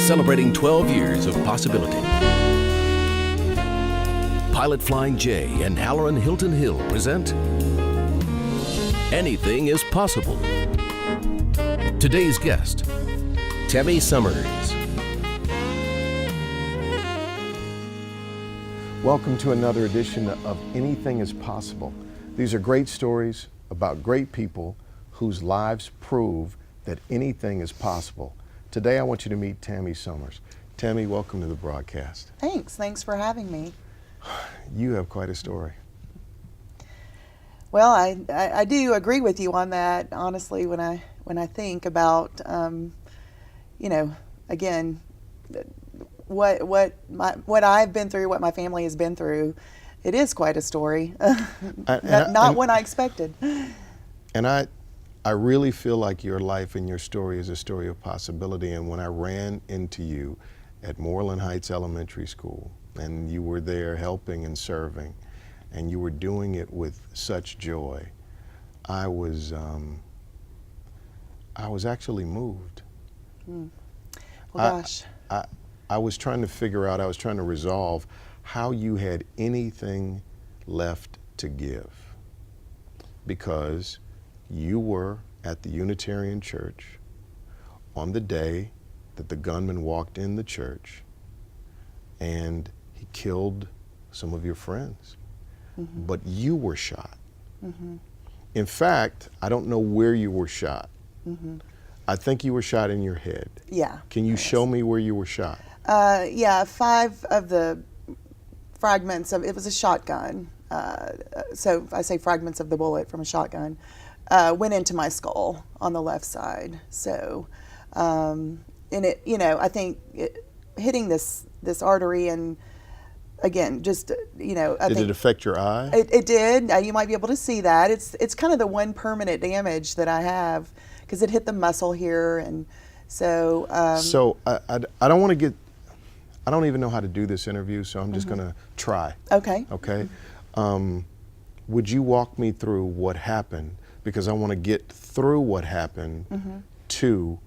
celebrating 12 years of possibility. Pilot Flying J and Halloran Hilton Hill present Anything is Possible. Today's guest, Tammy Sommers. Welcome to another edition of Anything is Possible. These are great stories about great people whose lives prove that anything is possible. Today I want you to meet Tammy Sommers. Tammy, welcome to the broadcast. Thanks for having me. You have quite a story. Well, I do agree with you on that, honestly, when I think about, again, what I've been through, what my family has been through. It is quite a story. Not one I expected. And I really feel like your life and your story is a story of possibility. And when I ran into you at Moreland Heights Elementary School, and you were there helping and serving, and you were doing it with such joy, I was actually moved. Well, gosh. I was trying to figure out, I was trying to resolve how you had anything left to give, because you were at the Unitarian Church on the day that the gunman walked in the church and he killed some of your friends. Mm-hmm. But you were shot. Mm-hmm. In fact, I don't know where you were shot. Mm-hmm. I think you were shot in your head. Yeah. Can you show me where you were shot? Yeah, 5 of the fragments of it was a shotgun. So I say fragments of the bullet from a shotgun went into my skull on the left side. So, and it, I think hitting this artery, and again, just did it affect your eye? It did. You might be able to see that. It's kind of the one permanent damage that I have, because it hit the muscle here, and so. So I don't want to get. I don't even know how to do this interview, so I'm just going to try. Okay. Okay. Would you walk me through what happened? Because I want to get through what happened to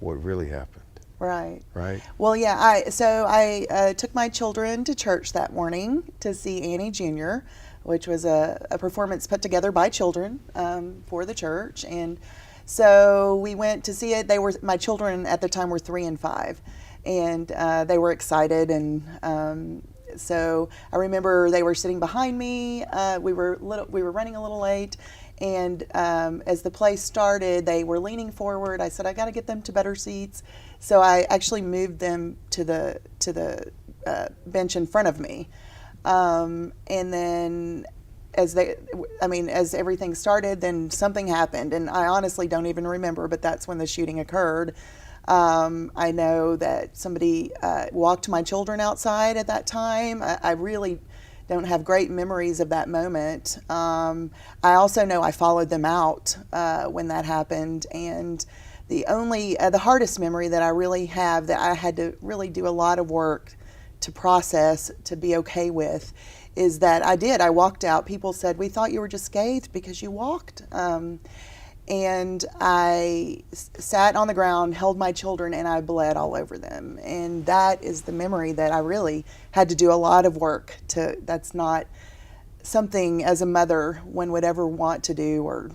what really happened. Right. Right. Well, yeah. I took my children to church that morning to see Annie Jr., which was a performance put together by children for the church, and so we went to see it. My children at the time were 3 and 5. And they were excited, and so I remember they were sitting behind me. We were running a little late, and as the play started, they were leaning forward. I said, I got to get them to better seats, so I actually moved them to the bench in front of me, and then as everything started, then something happened, and I honestly don't even remember, but that's when the shooting occurred. I know that somebody walked my children outside at that time. I really don't have great memories of that moment. I also know I followed them out when that happened, and the hardest memory that I really have, that I had to really do a lot of work to process, to be okay with, is that I walked out. People said, we thought you were just scathed because you walked. And I sat on the ground, held my children, and I bled all over them. And that is the memory that I really had to do a lot of work to. That's not something as a mother one would ever want to do, or,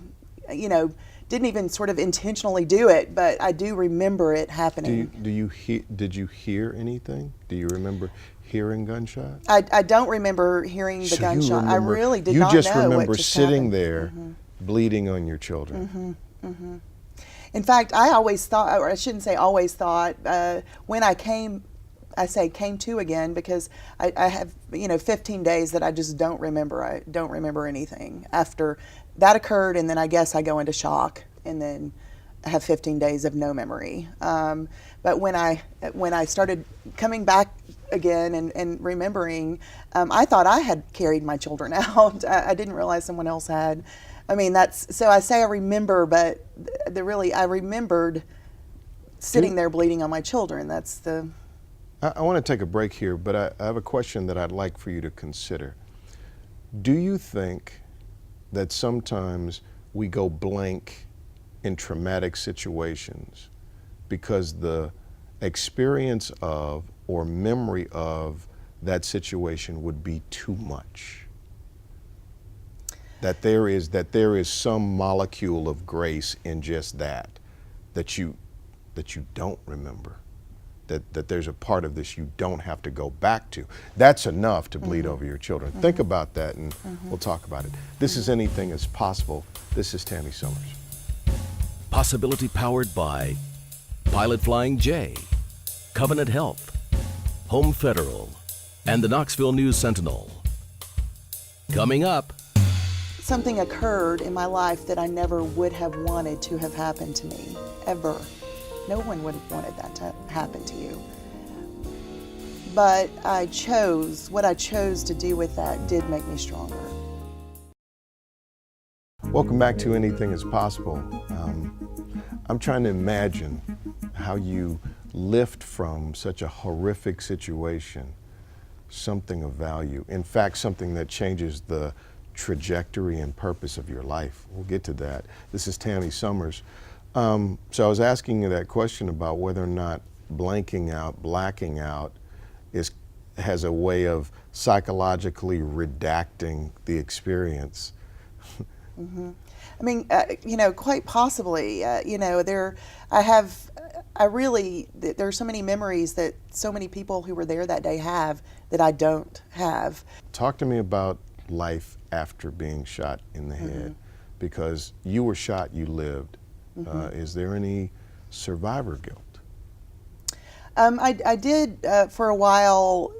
didn't even sort of intentionally do it, but I do remember it happening. Did you hear anything? Do you remember hearing gunshots? I don't remember hearing the gunshot. I really did not know. You just remember sitting there, bleeding on your children. In fact, I always thought, or I shouldn't say always thought, when I came to again, because I have 15 days that I just don't remember. I don't remember anything after that occurred, and then I guess I go into shock, and then I have 15 days of no memory. But when I started coming back again and remembering, I thought I had carried my children out. I didn't realize someone else had. So I say I remember, but I remembered sitting there bleeding on my children. I want to take a break here, but I have a question that I'd like for you to consider. Do you think that sometimes we go blank in traumatic situations because the experience of or memory of that situation would be too much. That there is some molecule of grace in just that you don't remember. That there's a part of this you don't have to go back to. That's enough to bleed over your children. Think about that, and we'll talk about it. This is Anything is Possible. This is Tammy Sommers. Possibility powered by Pilot Flying J, Covenant Health, Home Federal, and the Knoxville News Sentinel. Coming up. Something occurred in my life that I never would have wanted to have happened to me, ever. No one would have wanted that to happen to you. But what I chose to do with that did make me stronger. Welcome back to Anything is Possible. I'm trying to imagine how you lift from such a horrific situation something of value. In fact, something that changes the trajectory and purpose of your life. We'll get to that. This is Tammy Sommers. So I was asking you that question about whether or not blacking out has a way of psychologically redacting the experience. I mean, quite possibly. There are so many memories that so many people who were there that day have that I don't have. Talk to me about life after being shot in the head, because you were shot, you lived. Is there any survivor guilt? I did for a while,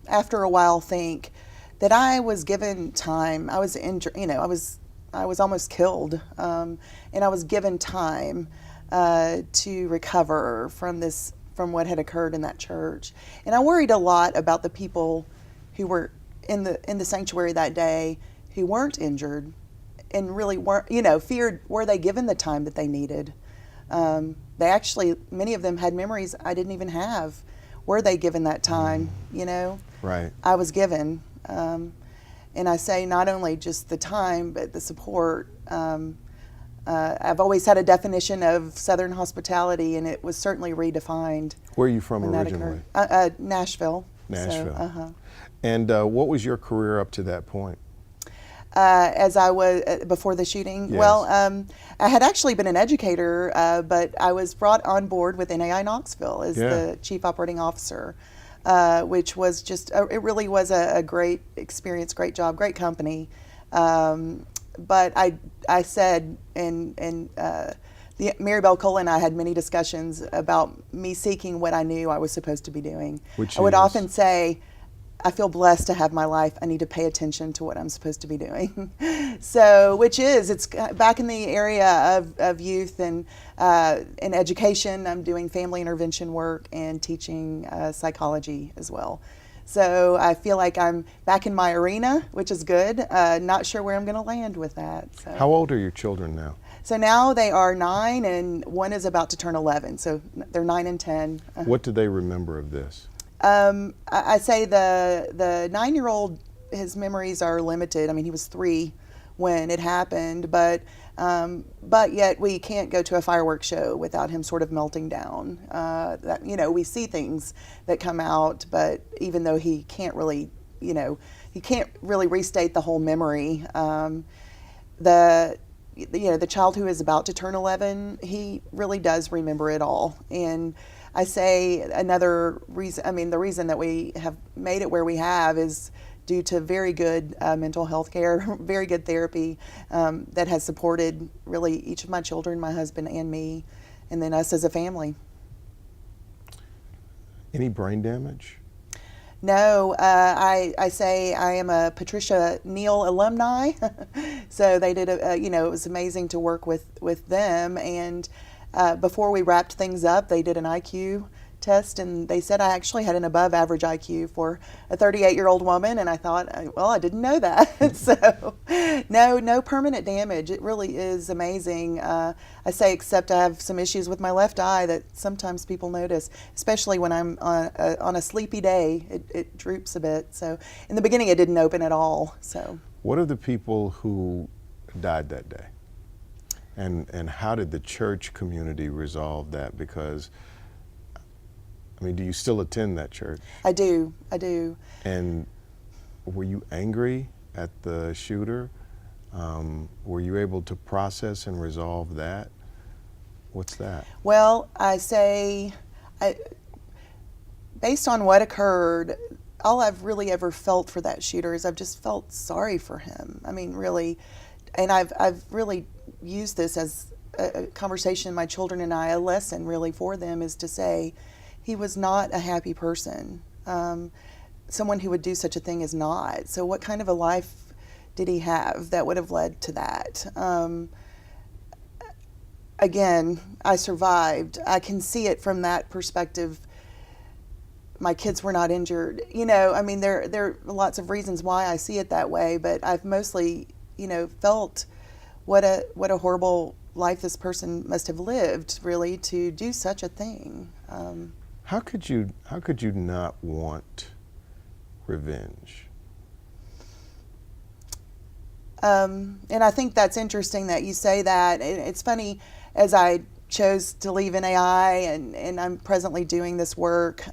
after a while, think that I was given time. I was injured, I was almost killed, and I was given time to recover from what had occurred in that church. And I worried a lot about the people who were in the sanctuary that day who weren't injured and really weren't, feared, were they given the time that they needed? They actually, many of them had memories I didn't even have. Were they given that time, Right. I was given. And I say not only just the time, but the support. I've always had a definition of Southern hospitality, and it was certainly redefined. Where are you from originally? Nashville. Nashville. So, And what was your career up to that point? As I was before the shooting. Yes. Well, I had actually been an educator, but I was brought on board with NAI Knoxville as the chief operating officer, which was it really was a great experience, great job, great company. But I said, and Mary Bell Cole and I had many discussions about me seeking what I knew I was supposed to be doing. Which I would is? often say, I feel blessed to have my life. I need to pay attention to what I'm supposed to be doing. So, it's back in the area of youth and in education. I'm doing family intervention work and teaching psychology as well. So I feel like I'm back in my arena, which is good. Not sure where I'm going to land with that. So. How old are your children now? So now they are 9 and one is about to turn 11. So they're 9 and 10. What do they remember of this? I say the 9-year-old, his memories are limited. I mean, he was 3 when it happened, but yet we can't go to a fireworks show without him sort of melting down. We see things that come out, but even though he can't really restate the whole memory. The child who is about to turn 11, he really does remember it all. And I say another reason, the reason that we have made it where we have is due to very good mental health care, very good therapy that has supported really each of my children, my husband and me, and then us as a family. Any brain damage? No, I say I am a Patricia Neal alumni, so they did it was amazing to work with them, and before we wrapped things up, they did an IQ test, and they said I actually had an above average IQ for a 38-year-old woman, and I thought, well, I didn't know that. So no permanent damage. It really is amazing. I say, except I have some issues with my left eye that sometimes people notice, especially when I'm on a sleepy day. It droops a bit. So in the beginning, it didn't open at all. So what of the people who died that day? And how did the church community resolve that? Because I mean, do you still attend that church? I do. And were you angry at the shooter? Were you able to process and resolve that? What's that? Well, based on what occurred, all I've really ever felt for that shooter is I've just felt sorry for him. I mean, really, and I've really used this as a conversation, my children and I, a lesson really for them is to say he was not a happy person. Someone who would do such a thing is not. So what kind of a life did he have that would have led to that? Again, I survived. I can see it from that perspective. My kids were not injured. You know, I mean, there are lots of reasons why I see it that way, but I've mostly, felt what a horrible life this person must have lived, really, to do such a thing. How could you not want revenge? And I think that's interesting that you say that. It's funny, as I chose to leave NAI, and I'm presently doing this work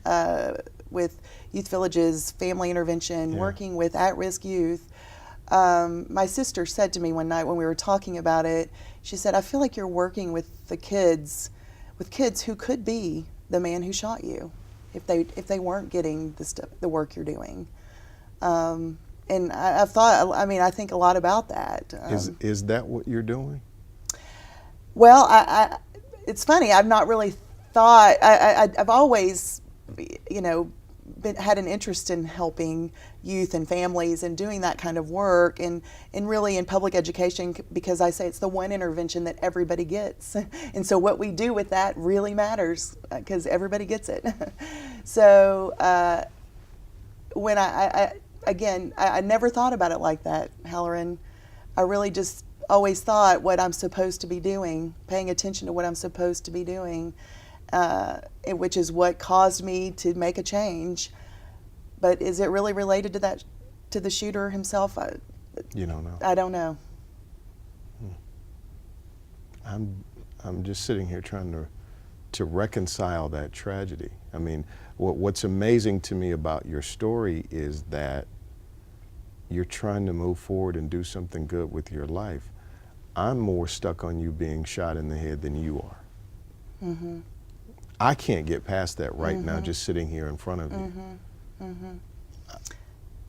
with Youth Villages, family intervention, working with at-risk youth. My sister said to me one night when we were talking about it, she said, I feel like you're working with kids who could be the man who shot you if they weren't getting the work you're doing. And I've thought, I think a lot about that. Is that what you're doing? Well, it's funny. I've not really thought. I've always, had an interest in helping youth and families and doing that kind of work, and really in public education, because I say it's the one intervention that everybody gets, and so what we do with that really matters because everybody gets it. So when I never thought about it like that, Halloran. I really just always thought what I'm supposed to be doing, paying attention to what I'm supposed to be doing, which is what caused me to make a change. But is it really related to the shooter himself? You don't know. I don't know. I'm just sitting here trying to reconcile that tragedy. I mean, what's amazing to me about your story is that you're trying to move forward and do something good with your life. I'm more stuck on you being shot in the head than you are. Mm-hmm. I can't get past that right now, just sitting here in front of you. Mm-hmm.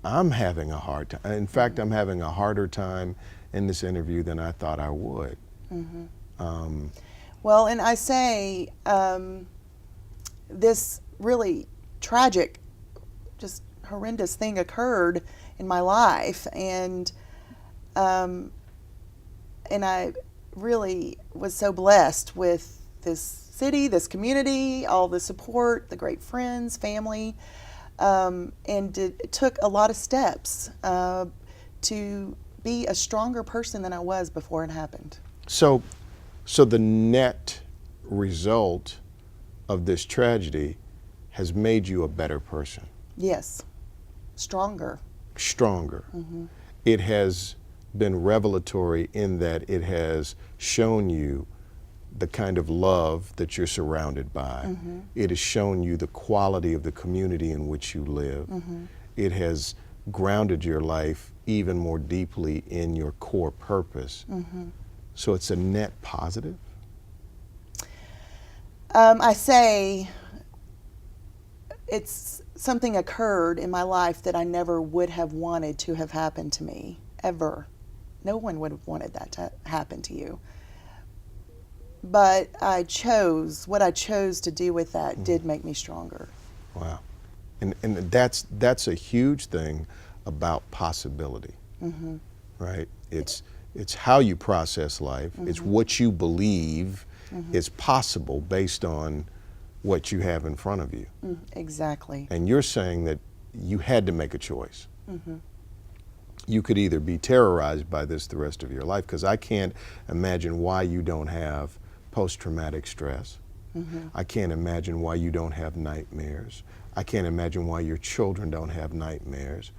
I'm having a hard time. In fact, I'm having a harder time in this interview than I thought I would. Mm-hmm. Well, and I say this really tragic, just horrendous thing occurred in my life, and I really was so blessed with this city, this community, all the support, the great friends, family, and it took a lot of steps to be a stronger person than I was before it happened. So the net result of this tragedy has made you a better person. Yes, stronger. Mm-hmm. It has been revelatory in that it has shown you the kind of love that you're surrounded by. Mm-hmm. It has shown you the quality of the community in which you live. Mm-hmm. It has grounded your life even more deeply in your core purpose. Mm-hmm. So it's a net positive? I say it's something occurred in my life that I never would have wanted to have happened to me, ever. No one would have wanted that to happen to you. But what I chose to do with that did make me stronger. Wow. And that's a huge thing about possibility, right? It's how you process life. It's what you believe is possible based on what you have in front of you. Exactly. And you're saying that you had to make a choice. You could either be terrorized by this the rest of your life, because I can't imagine why you don't have post-traumatic stress. I can't imagine why you don't have nightmares. I can't imagine why your children don't have nightmares.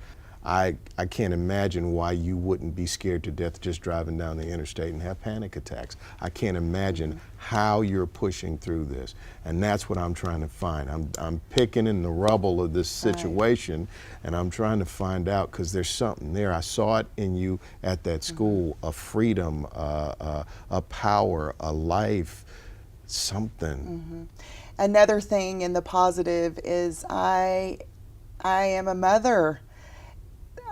I can't imagine why you wouldn't be scared to death just driving down the interstate and have panic attacks. I can't imagine how you're pushing through this. And that's what I'm trying to find. I'm picking in the rubble of this situation, and I'm trying to find out, because there's something there. I saw it in you at that school, a freedom, a power, a life, something. Another thing in the positive is I am a mother.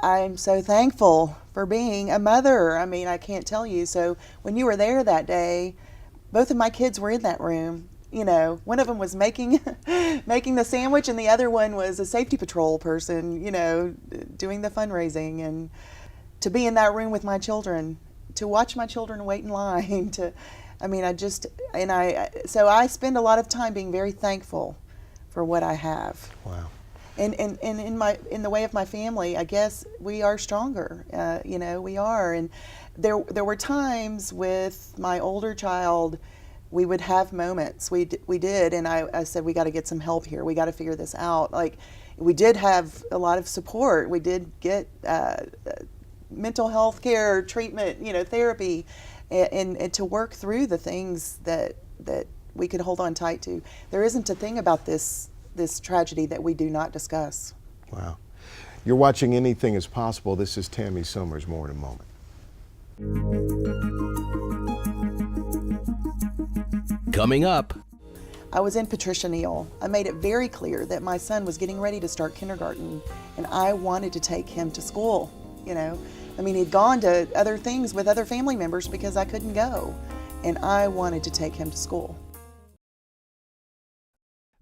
I'm so thankful for being a mother. I mean, I can't tell you. So when you were there that day, both of my kids were in that room. You know, one of them was making making the sandwich, and the other one was a safety patrol person, you know, doing the fundraising. And to be in that room with my children, to watch my children wait in line, so I spend a lot of time being very thankful for what I have. Wow. And in the way of my family, I guess we are stronger. You know, we are. And there were times with my older child, we would have moments. We did, and I said, we got to get some help here. We got to figure this out. Like, we did have a lot of support. We did get mental health care, treatment, you know, therapy, and to work through the things that we could hold on tight to. There isn't a thing about this tragedy that we do not discuss. Wow. You're watching Anything is Possible. This is Tammy Sommers. More in a moment. Coming up, I was in Patricia Neal. I made it very clear that my son was getting ready to start kindergarten, and I wanted to take him to school. You know, I mean, he'd gone to other things with other family members because I couldn't go, and I wanted to take him to school.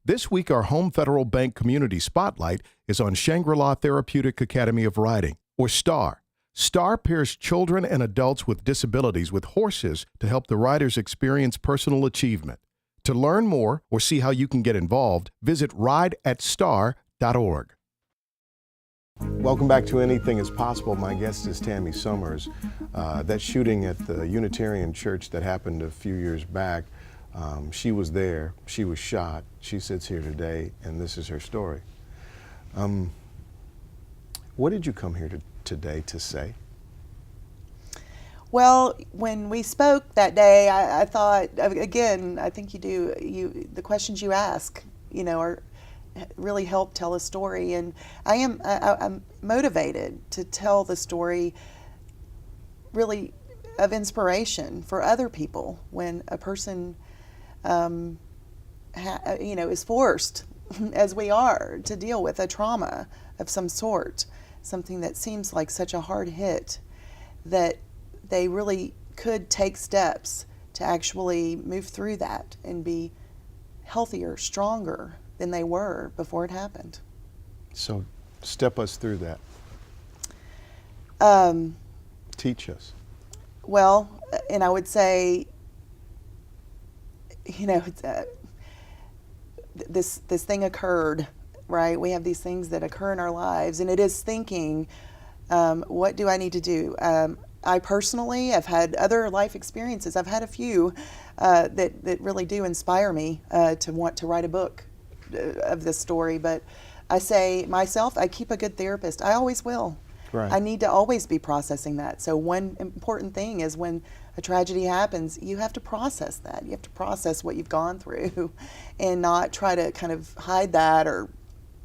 This week, our Home Federal Bank Community Spotlight is on Shangri-La Therapeutic Academy of Riding, or STAR. STAR pairs children and adults with disabilities with horses to help the riders experience personal achievement. To learn more or see how you can get involved, visit rideatstar.org. Welcome back to Anything is Possible. My guest is Tammy Sommers. That shooting at the Unitarian Church that happened a few years back, she was there, she was shot, she sits here today, and this is her story. What did you come here today to say? Well, when we spoke that day, I thought, again, I think the questions you ask, you know, really help tell a story. And I'm motivated to tell the story really of inspiration for other people when a person is forced, as we are, to deal with a trauma of some sort, something that seems like such a hard hit, that they really could take steps to actually move through that and be healthier, stronger than they were before it happened. So step us through that. Teach us. Well, and I would say, you know, this thing occurred, right? We have these things that occur in our lives, and it is thinking, what do I need to do? I personally have had other life experiences. I've had a few that really do inspire me to want to write a book of this story. But I say myself, I keep a good therapist. I always will. Right. I need to always be processing that. So one important thing is when a tragedy happens, you have to process that. You have to process what you've gone through and not try to kind of hide that or,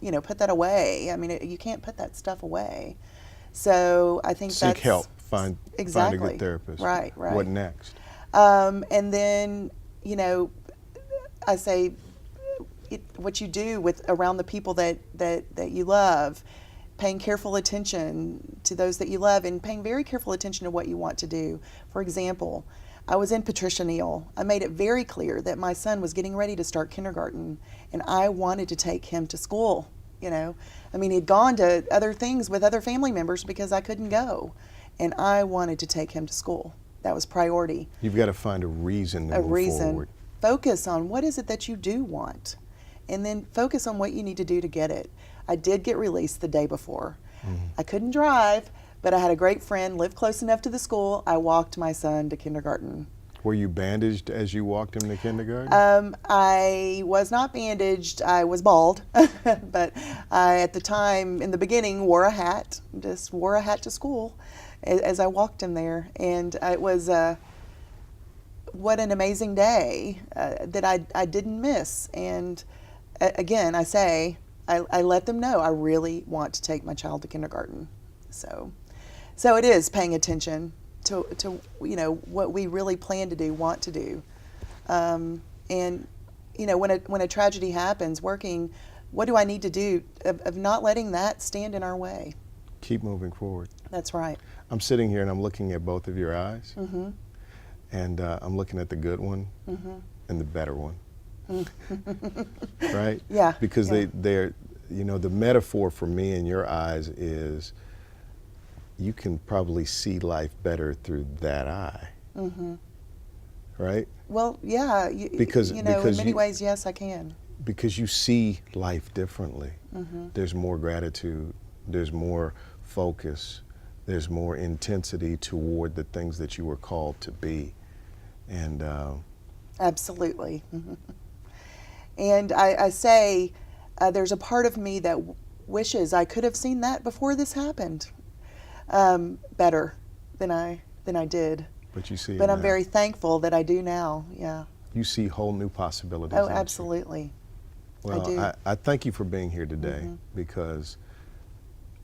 you know, put that away. I mean, you can't put that stuff away. So I think Seek help. Find a good therapist. Right. What next? And then, you know, I say what you do with around the people that you love, paying careful attention to those that you love and paying very careful attention to what you want to do. For example, I was in Patricia Neal. I made it very clear that my son was getting ready to start kindergarten, and I wanted to take him to school. You know, I mean, he'd gone to other things with other family members because I couldn't go, and I wanted to take him to school. That was priority. You've got to find a reason to move forward. Focus on what is it that you do want, and then focus on what you need to do to get it. I did get released the day before. I couldn't drive, but I had a great friend, lived close enough to the school. I walked my son to kindergarten. Were you bandaged as you walked him to kindergarten? I was not bandaged. I was bald, but I, at the time, in the beginning, wore a hat. Just wore a hat to school as I walked him there, and it was what an amazing day that I didn't miss. And again, I say I let them know I really want to take my child to kindergarten. So it is paying attention to you know what we really plan to do, want to do, and you know when a tragedy happens, working, what do I need to do of not letting that stand in our way? Keep moving forward. That's right. I'm sitting here and I'm looking at both of your eyes, Mm-hmm. and I'm looking at the good one Mm-hmm. and the better one, right? Yeah. Because yeah. they're, you know, the metaphor for me in your eyes is you can probably see life better through that eye, Mm-hmm. right? Well, yeah. Because in many you- ways, yes, I can. Because you see life differently. Mm-hmm. There's more gratitude, there's more focus, there's more intensity toward the things that you were called to be. And Absolutely. Mhm. And I say there's a part of me that wishes I could have seen that before this happened, better than I did. but you see it But I'm now. very thankful that I do now. Yeah. You see whole new possibilities. Oh, don't you? absolutely. Well, do. I thank you for being here today, Mhm. because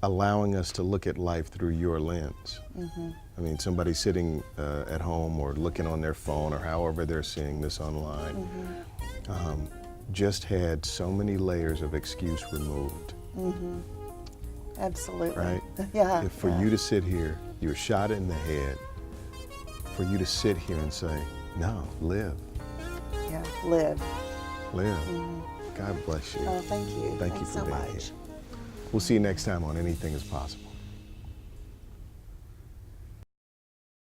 allowing us to look at life through your lens. Mm-hmm. I mean, somebody sitting at home or looking on their phone or however they're seeing this online, Mm-hmm. just had so many layers of excuse removed, Mm-hmm. Absolutely. right? Yeah. If for yeah. you to sit here, you're shot in the head, for you to sit here and say, no, live, Yeah. Live. live. Mhm. God bless you. Oh, thank you. Thank you Thanks for so being much. here. We'll see you next time on Anything is Possible.